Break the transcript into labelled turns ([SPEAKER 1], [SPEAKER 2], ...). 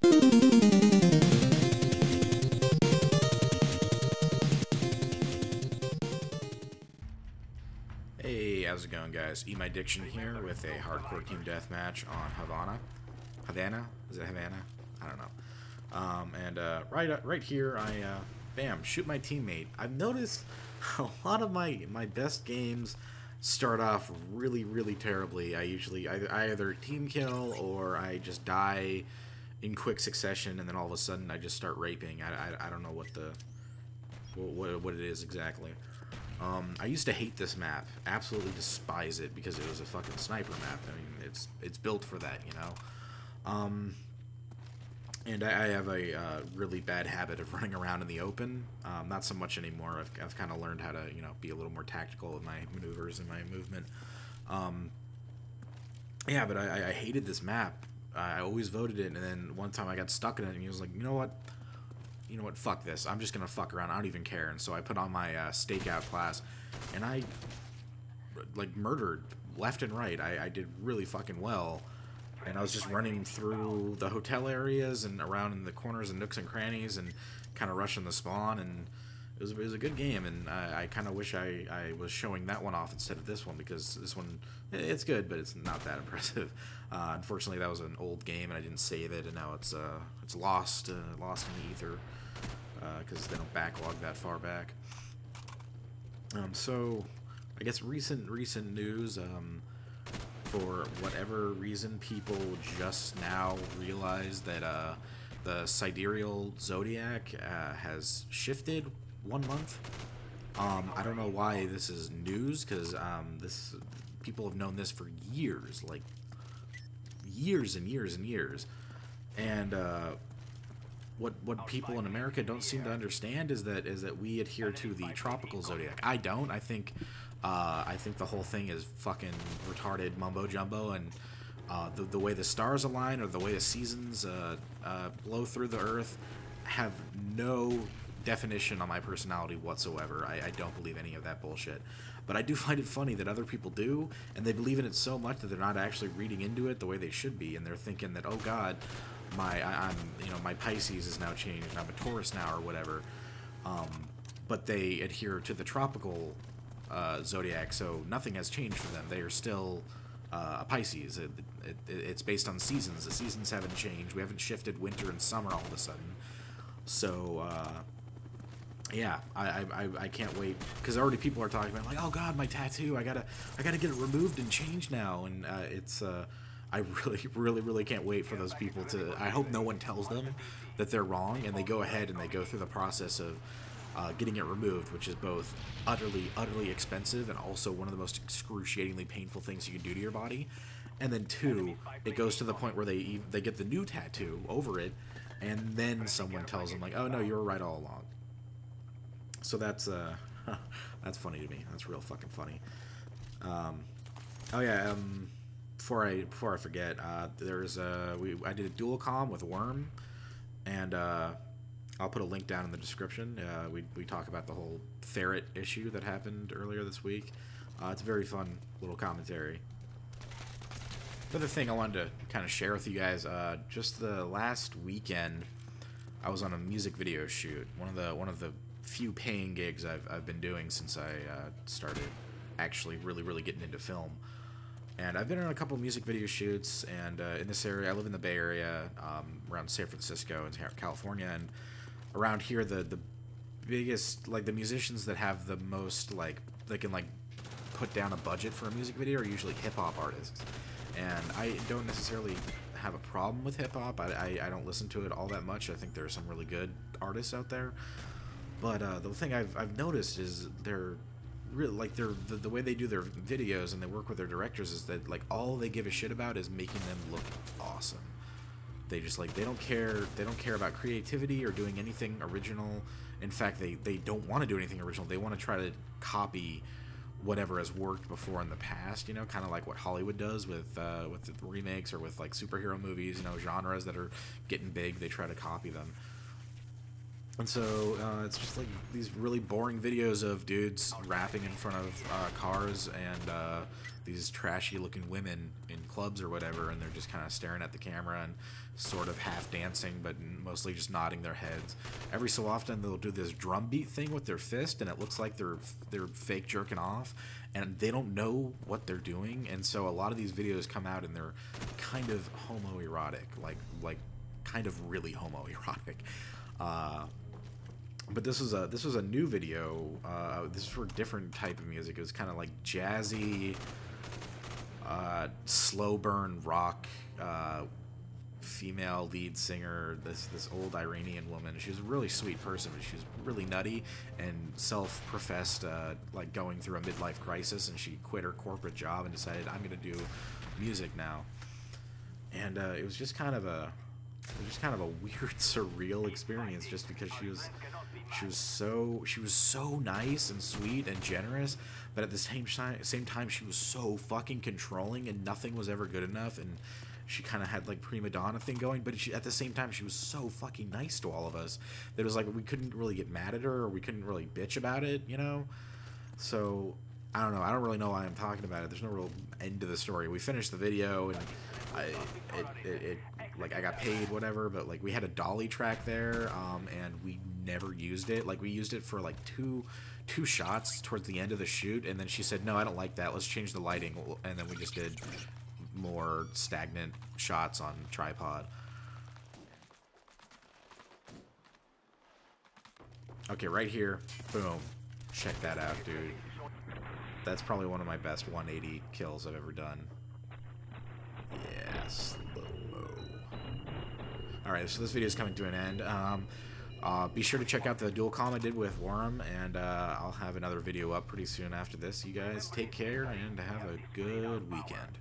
[SPEAKER 1] Hey, how's it going, guys? Eat My Diction here with a hardcore team deathmatch on Havana? Is it Havana? I don't know. Right here, bam, shoot my teammate. I've noticed a lot of my best games start off really terribly. I either team kill or I just die in quick succession, and then all of a sudden I just start raping. I don't know what it is exactly. I used to hate this map, absolutely despise it because it was a fucking sniper map. I mean, it's built for that, you know. And I have a really bad habit of running around in the open. Not so much anymore. I've kind of learned how to, you know, be a little more tactical with my maneuvers and my movement. Yeah, but I hated this map. I always voted it, and then one time I got stuck in it, and he was like, you know what, fuck this. I'm just gonna fuck around. I don't even care. And so I put on my stakeout class, and I like murdered left and right. I did really fucking well, and I was just running through the hotel areas and around in the corners and nooks and crannies and kind of rushing the spawn, and it was a good game. And I kind of wish I was showing that one off instead of this one, because this one, it's good, but it's not that impressive. Unfortunately, that was an old game, and I didn't save it, and now it's lost in the ether. Because they don't backlog that far back. So, I guess recent news, for whatever reason, people just now realized that the sidereal zodiac has shifted 1 month. I don't know why this is news, because people have known this for years, like years and years and years, and what people in America don't seem to understand is that we adhere to the tropical zodiac. I don't. I think the whole thing is fucking retarded mumbo jumbo, and the way the stars align or the way the seasons blow through the earth have no definition on my personality whatsoever. I don't believe any of that bullshit. But I do find it funny that other people do, and they believe in it so much that they're not actually reading into it the way they should be, and they're thinking that, oh God, my Pisces is now changed, I'm a Taurus now or whatever. But they adhere to the tropical zodiac, so nothing has changed for them. They are still a Pisces. It's based on seasons. The seasons haven't changed. We haven't shifted winter and summer all of a sudden. So yeah, I can't wait, because already people are talking about, like, oh God, my tattoo, I gotta get it removed and changed now, and I really can't wait for those people to. I hope no one tells them that they're wrong, and they go ahead and they go through the process of getting it removed, which is both utterly expensive and also one of the most excruciatingly painful things you can do to your body. And then two, it goes to the point where they get the new tattoo over it, and then someone tells them, like, oh no, you were right all along. So that's funny to me. That's real fucking funny. Oh yeah. Before I forget, I did a dual comm with Worm, and I'll put a link down in the description. We talk about the whole ferret issue that happened earlier this week. It's a very fun little commentary. Another thing I wanted to kind of share with you guys, just the last weekend, I was on a music video shoot. One of the few paying gigs I've been doing since I started actually really getting into film. And I've been on a couple music video shoots, and in this area, I live in the Bay Area, around San Francisco and California, and around here, the biggest, like, the musicians that have the most, like, they can, like, put down a budget for a music video are usually hip-hop artists. And I don't necessarily have a problem with hip-hop. I don't listen to it all that much. I think there are some really good artists out there. But the thing I've noticed is they're really, like, the way they do their videos and they work with their directors is that, like, all they give a shit about is making them look awesome. They just, like, they don't care about creativity or doing anything original. In fact, they don't want to do anything original. They want to try to copy whatever has worked before in the past, you know, kind of like what Hollywood does with the remakes, or with, like, superhero movies, you know, genres that are getting big. They try to copy them. And so it's just like these really boring videos of dudes rapping in front of cars and these trashy looking women in clubs or whatever, and they're just kind of staring at the camera and sort of half dancing, but mostly just nodding their heads. Every so often they'll do this drum beat thing with their fist, and it looks like they're fake jerking off, and they don't know what they're doing. And so a lot of these videos come out and they're kind of homoerotic, like kind of really homoerotic. But this was a new video. This is for a different type of music. It was kind of like jazzy, slow burn rock. Female lead singer. This old Iranian woman. She was a really sweet person, but she was really nutty and self-professed like going through a midlife crisis. And she quit her corporate job and decided, I'm going to do music now. And it was just kind of a weird, surreal experience, just because she was so nice and sweet and generous, but at the same time she was so fucking controlling, and nothing was ever good enough, and she kind of had like prima donna thing going, but at the same time she was so fucking nice to all of us that it was like we couldn't really get mad at her, or we couldn't really bitch about it, you know? So I don't know. I don't really know why I'm talking about it. There's no real end to the story. We finished the video, and like I got paid, whatever, but like we had a dolly track there, and we never used it. Like we used it for like two shots towards the end of the shoot, and then she said, no, I don't like that, let's change the lighting, and then we just did more stagnant shots on tripod. Okay, right here, boom, check that out, dude. That's probably one of my best 180 kills I've ever done. Yeah, slow-mo. Alright, so this video is coming to an end. Be sure to check out the dual comm I did with Worm, and I'll have another video up pretty soon after this. You guys take care and have a good weekend.